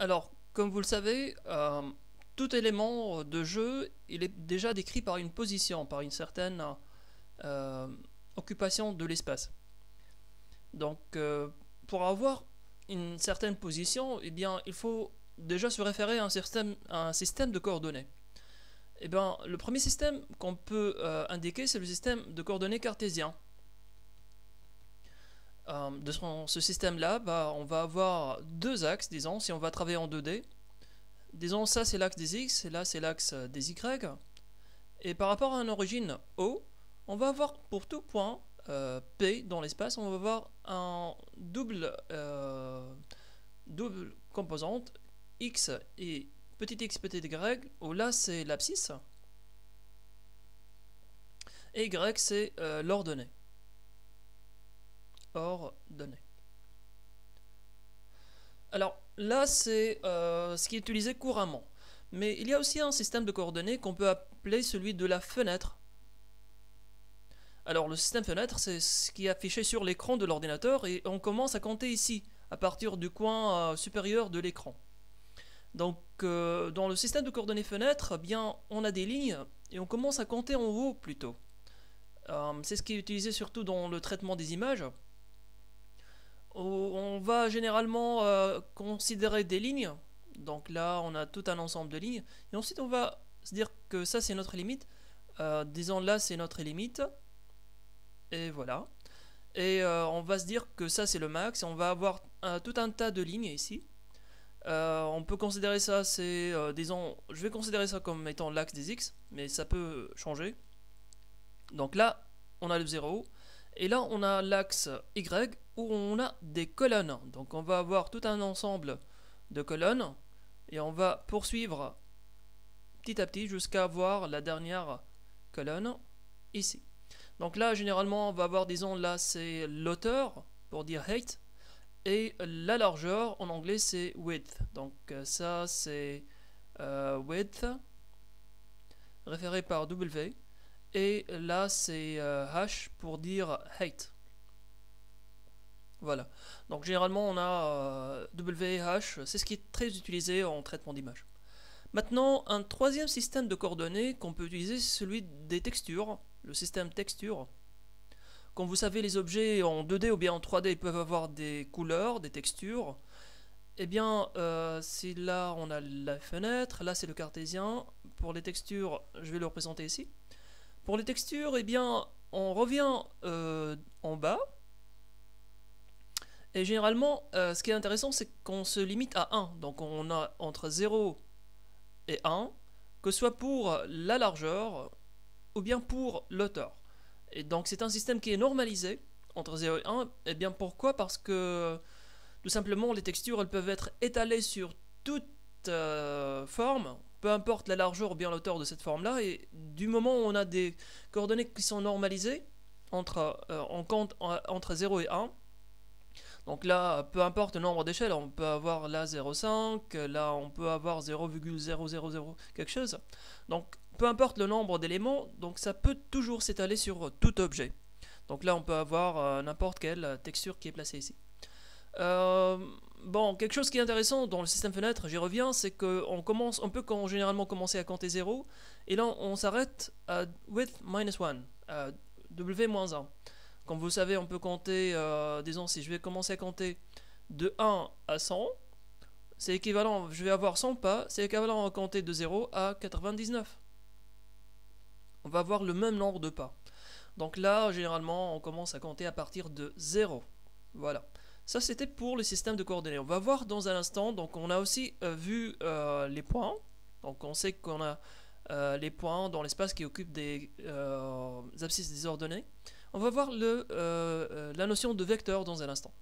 Alors, comme vous le savez, tout élément de jeu, il est déjà décrit par une position, par une certaine euh, occupation de l'espace. Donc, pour avoir une certaine position, eh bien, il faut déjà se référer à un système de coordonnées. Eh bien, le premier système qu'on peut indiquer, c'est le système de coordonnées cartésien. Ce système-là, on va avoir deux axes, disons, si on va travailler en 2D. Disons, ça c'est l'axe des X, et là c'est l'axe des Y. Et par rapport à une origine O, on va avoir pour tout point P dans l'espace, on va avoir un double composante X et petit x petit y, où là c'est l'abscisse, et Y c'est l'ordonnée. Ordonnée. Alors là c'est ce qui est utilisé couramment. Mais il y a aussi un système de coordonnées qu'on peut appeler celui de la fenêtre. Alors le système fenêtre, c'est ce qui est affiché sur l'écran de l'ordinateur et on commence à compter ici, à partir du coin supérieur de l'écran. Donc dans le système de coordonnées fenêtre, bien on a des lignes et on commence à compter en haut plutôt. C'est ce qui est utilisé surtout dans le traitement des images. On va généralement considérer des lignes. Donc là, on a tout un ensemble de lignes. Et ensuite, on va se dire que ça, c'est notre limite. Disons là, c'est notre limite. Et voilà. Et on va se dire que ça, c'est le max. Et on va avoir tout un tas de lignes ici. On peut considérer ça, disons, je vais considérer ça comme étant l'axe des X. Mais ça peut changer. Donc là, on a le 0. Et là, on a l'axe Y où on a des colonnes. Donc on va avoir tout un ensemble de colonnes. Et on va poursuivre petit à petit jusqu'à voir la dernière colonne ici. Donc là, généralement, on va avoir, disons, là, c'est l'auteur, pour dire height. Et la largeur, en anglais, c'est width. Donc ça, c'est width, référé par W. Et là, c'est h pour dire height. Voilà. Donc généralement, on a W et H. C'est ce qui est très utilisé en traitement d'image. Maintenant, un troisième système de coordonnées qu'on peut utiliser, c'est celui des textures, le système texture. Comme vous savez, les objets en 2D ou bien en 3D peuvent avoir des couleurs, des textures. Eh bien, si là on a la fenêtre, là c'est le cartésien. Pour les textures, je vais le représenter ici. Pour les textures, eh bien, on revient en bas. Et généralement, ce qui est intéressant, c'est qu'on se limite à 1. Donc on a entre 0 et 1, que ce soit pour la largeur ou bien pour l'auteur. Et donc c'est un système qui est normalisé entre 0 et 1. Et bien pourquoi? Parce que tout simplement les textures elles peuvent être étalées sur toute forme, peu importe la largeur ou bien l'auteur de cette forme là, et du moment où on a des coordonnées qui sont normalisées, on compte entre 0 et 1. Donc là, peu importe le nombre d'échelles, on peut avoir là 0,5, là on peut avoir 0,000 quelque chose. Donc peu importe le nombre d'éléments, donc ça peut toujours s'étaler sur tout objet. Donc là on peut avoir n'importe quelle texture qui est placée ici. Euh, bon, quelque chose qui est intéressant dans le système fenêtre, j'y reviens, c'est qu'on peut généralement commencer à compter 0, et là on s'arrête à width minus 1, à W-1. Comme vous savez, on peut compter, disons, si je vais commencer à compter de 1 à 100, c'est équivalent, je vais avoir 100 pas, c'est équivalent à compter de 0 à 99. On va avoir le même nombre de pas. Donc là, généralement, on commence à compter à partir de 0. Voilà. Ça, c'était pour le système de coordonnées. On va voir dans un instant, donc on a aussi vu les points. Donc on sait qu'on a les points dans l'espace qui occupent des abscisses désordonnées. On va voir la notion de vecteur dans un instant.